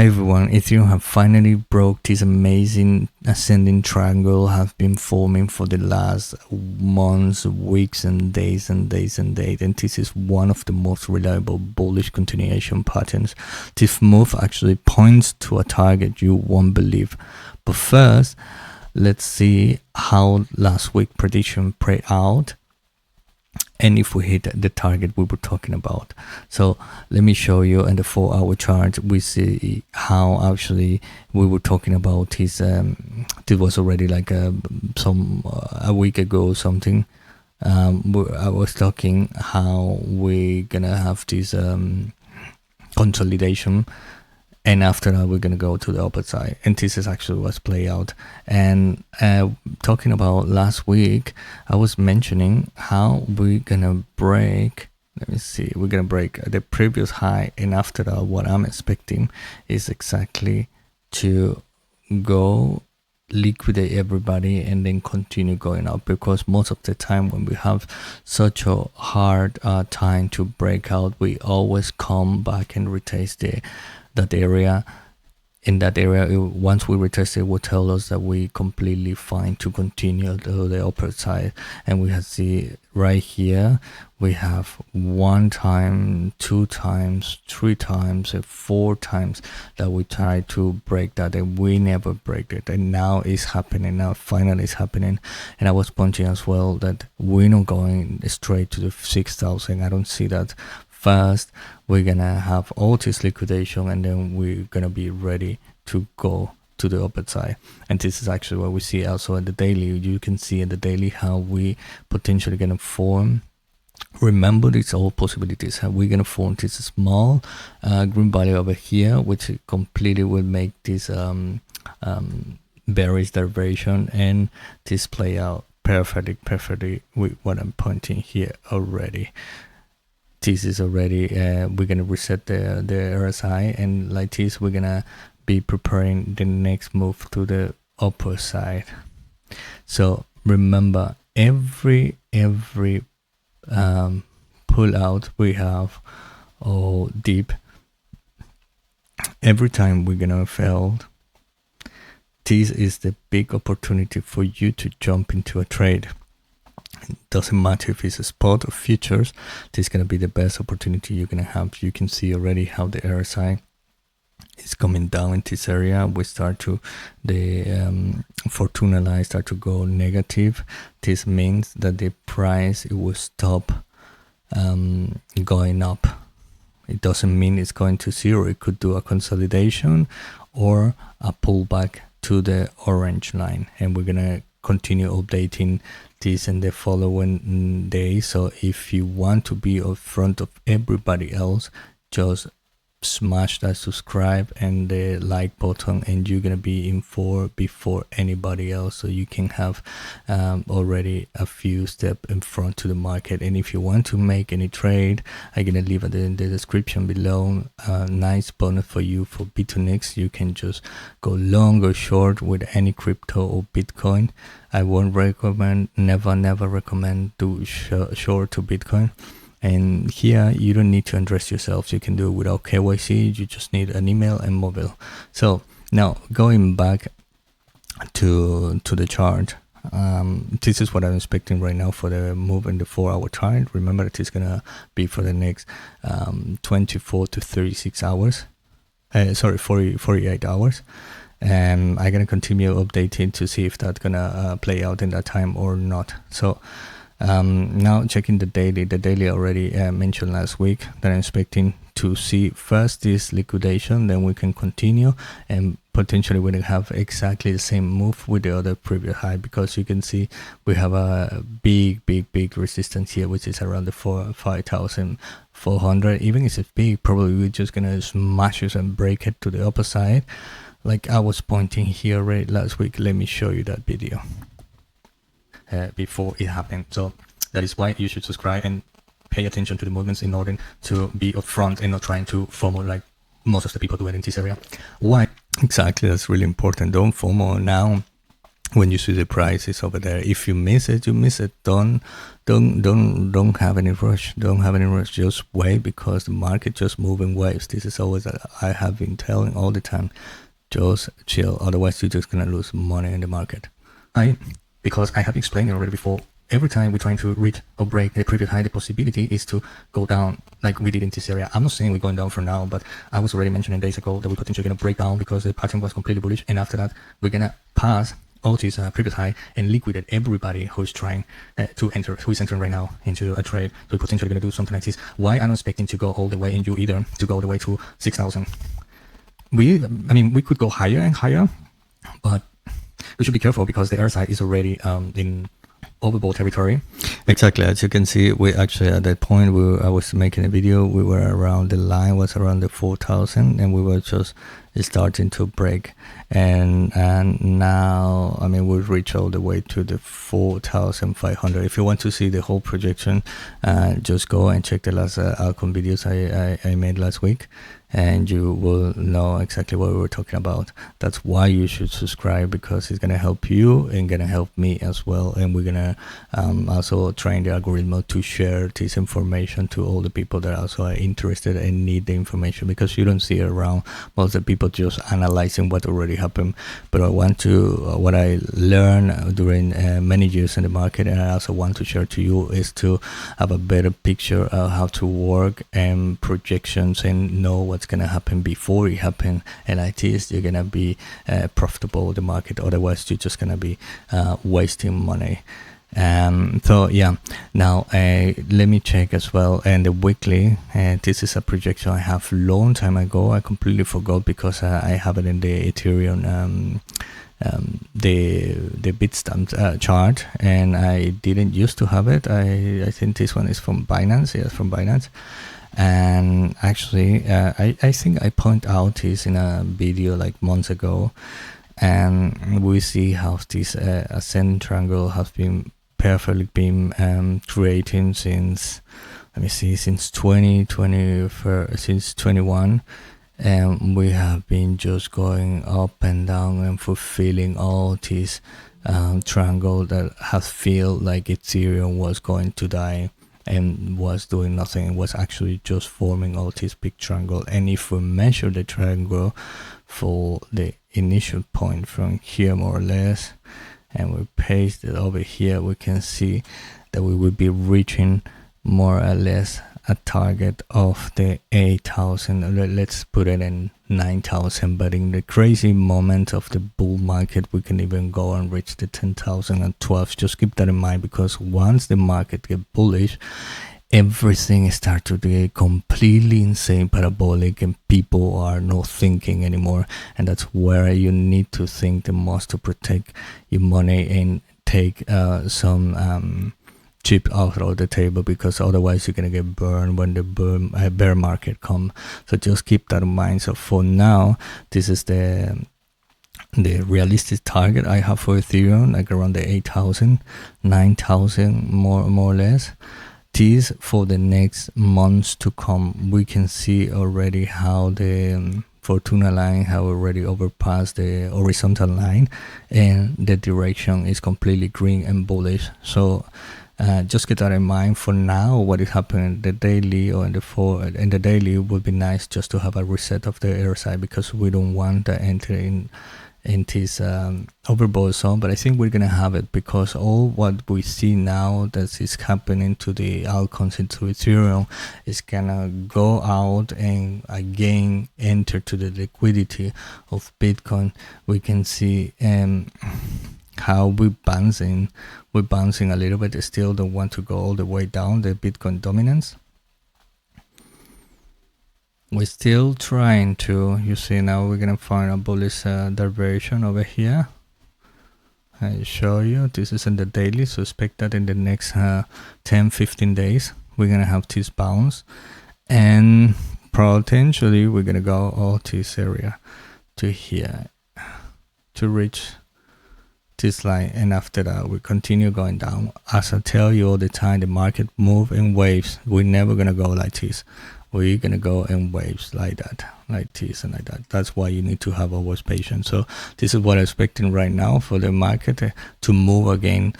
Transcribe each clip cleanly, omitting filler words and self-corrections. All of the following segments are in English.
everyone, Ethereum have finally broke this amazing ascending triangle have been forming for the last months, weeks and days and days and days, and this is one of the most reliable bullish continuation patterns. This move actually points to a target you won't believe. But first, let's see how last week prediction played out and if we hit the target we were talking about. So let me show you in the 4-hour chart. We see how actually we were talking about this. It was already like a week ago or something. I was talking how we're gonna have this consolidation, and after that we're gonna go to the opposite, and this is actually what's play out. And talking about last week, I was mentioning how we're gonna break, let me see, we're gonna break the previous high, and after that what I'm expecting is exactly to go liquidate everybody and then continue going up, because most of the time when we have such a hard time to break out, we always come back and retest that area. In that area, once we retest it, will tell us that we completely fine to continue to the upper side. And we have see right here, we have 1 time, 2 times, 3 times, 4 times that we try to break that, and we never break it. And now it's happening. Now finally it's happening. And I was punching as well that we're not going straight to the 6,000. I don't see that. First, we're gonna have all this liquidation, and then we're gonna be ready to go to the upper side. And this is actually what we see also at the daily. You can see at the daily how we potentially gonna form. Remember, these all possibilities. How we're gonna form this small green value over here, which completely will make this bearish diversion, and this play out perfectly with what I'm pointing here already. This is already we're gonna reset the RSI, and like this we're gonna be preparing the next move to the upper side. So remember, every pull out we have or dip, every time we're gonna fail, this is the big opportunity for you to jump into a trade. It doesn't matter if it's a spot or futures, this is going to be the best opportunity you're going to have. You can see already how the RSI is coming down in this area. We start to, the Fortuna line start to go negative. This means that the price, it will stop going up. It doesn't mean it's going to zero. It could do a consolidation or a pullback to the orange line, and we're going to continue updating this in the following day. So if you want to be in front of everybody else, just smash that subscribe and the like button, and you're gonna be informed before anybody else, so you can have already a few steps in front to the market. And if you want to make any trade, I'm gonna leave it in the description below a nice bonus for you for Bitunix. You can just go long or short with any crypto or Bitcoin. I won't recommend, never recommend to short to Bitcoin. And here you don't need to address yourself. You can do it without KYC. You just need an email and mobile. So now going back to the chart, this is what I'm expecting right now for the move in the 4-hour chart. Remember, it is gonna be for the next 24 to 36 hours. 48 hours. And I'm gonna continue updating to see if that's gonna play out in that time or not. So now checking the daily already mentioned last week that I'm expecting to see first this liquidation, then we can continue, and potentially we will have exactly the same move with the other previous high, because you can see we have a big resistance here, which is around the 5,400. Even if it's big, probably we're just gonna smash it and break it to the upper side, like I was pointing here right last week. Let me show you that video before it happened. So that is why you should subscribe and pay attention to the movements in order to be upfront and not trying to FOMO like most of the people do it in this area. Why exactly? That's really important. Don't FOMO now. when you see the prices over there. If you miss it, you miss it. Don't have any rush. Don't have any rush. Just wait, because the market just move in waves. This is always I have been telling all the time. Just chill. Otherwise, you're just gonna lose money in the market. Because I have explained it already before. Every time we're trying to reach or break the previous high, the possibility is to go down like we did in this area. I'm not saying we're going down for now, but I was already mentioning days ago that we're potentially going to break down because the pattern was completely bullish. And after that, we're going to pass all this previous high and liquidate everybody who's trying to enter, who is entering right now into a trade. So we're potentially going to do something like this. Why I'm not expecting to go all the way, and you either to go all the way to 6,000. We could go higher and higher, but we should be careful because the air side is already in overbought territory. Exactly, as you can see, we actually at that point I was making a video, we were around, the line was around the 4,000, and we were just starting to break, and now we've reached all the way to the 4,500. If you want to see the whole projection, just go and check the last altcoin videos I made last week, and you will know exactly what we were talking about. That's why you should subscribe, because it's gonna help you and gonna help me as well. And we're gonna also train the algorithm to share this information to all the people that also are interested and need the information, because you don't see it around. Most of the people just analyzing what already happened. But I want to what I learned during many years in the market, and I also want to share to you, is to have a better picture of how to work and projections and know what's going to happen before it happens, and like this you're going to be profitable with the market. Otherwise you're just going to be wasting money. So yeah, now let me check as well, and the weekly, this is a projection I have long time ago. I completely forgot because I have it in the Ethereum the Bitstamp chart, and I didn't used to have it. I think this one is from Binance. Yes, from Binance. And actually I think I point out this in a video like months ago, and we see how this ascending triangle has been perfectly been creating since, let me see, since 2020, since 21, and we have been just going up and down and fulfilling all these triangle that has feel like Ethereum was going to die and was doing nothing. It was actually just forming all this big triangle. And if we measure the triangle for the initial point from here more or less, and we paste it over here, we can see that we will be reaching more or less a target of the 8,000. Let's put it in 9,000, but in the crazy moment of the bull market we can even go and reach the 10,000 and 12. Just keep that in mind, because once the market get bullish, everything starts to get completely insane, parabolic, and people are not thinking anymore. And that's where you need to think the most to protect your money and take some chip out of the table, because otherwise you're gonna get burned when the bear market come. So just keep that in mind. So for now, this is the realistic target I have for Ethereum, like around the 8,000, 9,000 more or less. This for the next months to come. We can see already how the Fortuna line have already overpassed the horizontal line, and the direction is completely green and bullish. So just keep that in mind. For now, what is happening, the daily or in the daily, it would be nice just to have a reset of the air side, because we don't want to enter in this overbought zone. But I think we're gonna have it, because all what we see now that is happening to the altcoins, into Ethereum, is gonna go out and again enter to the liquidity of Bitcoin. We can see how we're bouncing a little bit. Still don't want to go all the way down the Bitcoin dominance. We're still trying to, you see, now we're gonna find a bullish diversion over here. I show you, this is in the daily, so expect that in the next 10-15 days we're gonna have this bounce, and potentially we're gonna go all this area to here to reach this line, and after that we continue going down. As I tell you all the time, the market move in waves. We're never gonna go like this. we're gonna go in waves like that, like this and like that. That's why you need to have always patience. So this is what I'm expecting right now for the market to move again,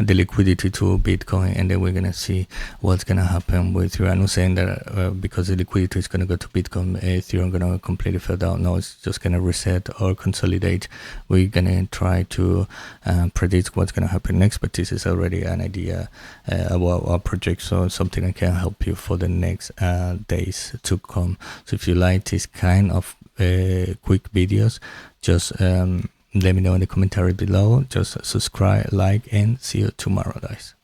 the liquidity to Bitcoin, and then we're gonna see what's gonna happen with Ethereum. I'm not saying that because the liquidity is gonna go to Bitcoin, Ethereum gonna completely fall down. No, it's just gonna reset or consolidate. We're gonna try to predict what's gonna happen next, but this is already an idea about our project, so something that can help you for the next days to come. So if you like this kind of quick videos, just let me know in the commentary below. Just subscribe, like, and see you tomorrow, guys.